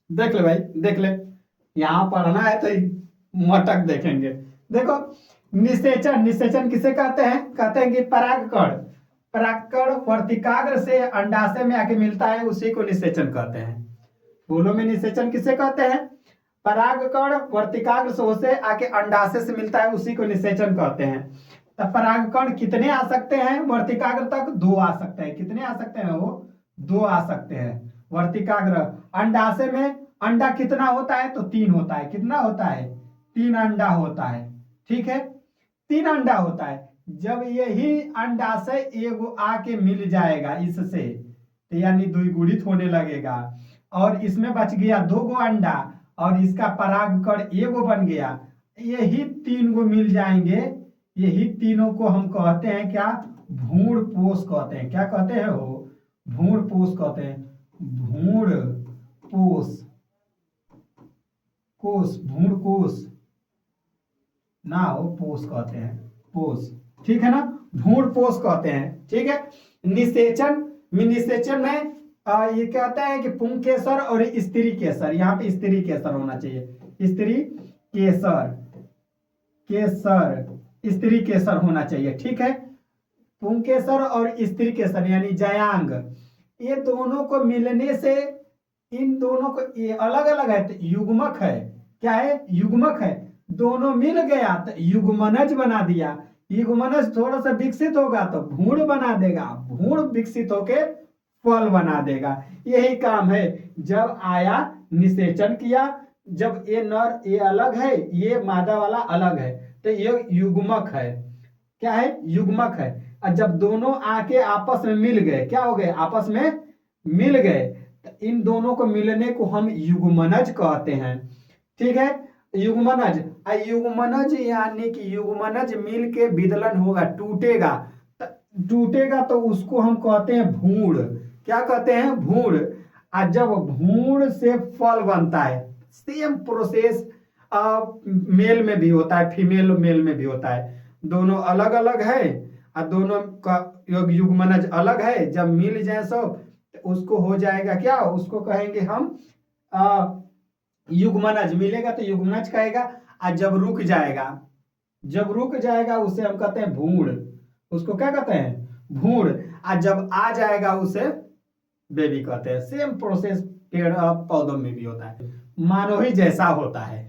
देख ले भाई, देख ले। यहाँ पढ़ना है तो मटक देखेंगे। देखो, निषेचन, निषेचन किसे कहते हैं? कहते हैं कि परागकण, परागकण वर्तिकाग्र से अंडाशय में आके मिलता है, उसी को निषेचन कहते हैं। फूलों में निषेचन किसे कहते हैं? परागकण वर्तिकाग्र से आके अंडाशय से मिलता है, उसी को निषेचन कहते हैं। तब परागकण कितने आ सकते हैं वर्तिकाग्र तक? दो आ सकते हैं। कितने आ सकते हैं? वो दो आ सकते हैं वर्तिकाग्र। अंडाशय में अंडा कितना होता है? तो तीन होता है। कितना होता है? तीन अंडा होता है। ठीक है, तीन अंडा होता है। जब यही अंडाशय एगो आके मिल जाएगा इससे, तो यानी द्विगुणित होने लगेगा, और इसमें बच गया दो गो अंडा, और इसका परागकण एगो बन गया। यही तीन गो मिल जाएंगे, यही तीनों को हम कहते हैं क्या? भ्रूण पोष कहते हैं। क्या कहते हैं? वो भ्रूण पोष कहते हैं। भ्रूण पोष, कोष, भ्रूण कोष ना हो, पोष कहते हैं, पोष। ठीक है ना, भ्रूण पोष कहते हैं। ठीक है, निषेचन, निषेचन में ये कहता है कि पुंकेसर और स्त्री केसर, यहाँ पे स्त्री केसर होना चाहिए, स्त्री केसर, केसर, स्त्री केसर होना चाहिए। ठीक है, पुंकेसर और स्त्री केसर यानी जयांग, ये दोनों को मिलने से, इन दोनों को, ये अलग अलग है तो युग्मक है। क्या है? युग्मक है। दोनों मिल गया तो युग्मनज बना दिया। युग्मनज थोड़ा सा विकसित होगा तो भ्रूण बना देगा, भ्रूण विकसित होके फल बना देगा। यही काम है। जब आया निषेचन किया, जब ये नर, ये अलग है, ये मादा वाला अलग है, तो ये युग्मक है। क्या है? युग्मक है। और जब दोनों आके आपस में मिल गए, क्या हो गए? आपस में मिल गए, तो इन दोनों को मिलने को हम युग्मनज कहते हैं। ठीक है, युग्मनज। युग्मनज यानी कि युग्मनज मिल के विदलन होगा, टूटेगा, टूटेगा तो उसको हम कहते हैं भ्रूण। क्या कहते हैं? भ्रूण। और जब भ्रूण से फल बनता है, सेम प्रोसेस मेल में भी होता है, फीमेल मेल में भी होता है। दोनों अलग अलग है और दोनों का युग्मनज अलग है। जब मिल जाए सब, तो उसको हो जाएगा क्या? उसको कहेंगे हम युग्मनज। मिलेगा तो युग्मनज कहेगा। और जब रुक जाएगा, जब रुक जाएगा उसे हम कहते हैं भ्रूण। उसको क्या कहते हैं? भ्रूण। और जब आ जाएगा उसे बेबी कहते हैं। सेम प्रोसेस पेड़ पौधों में भी होता है, मानव ही जैसा होता है।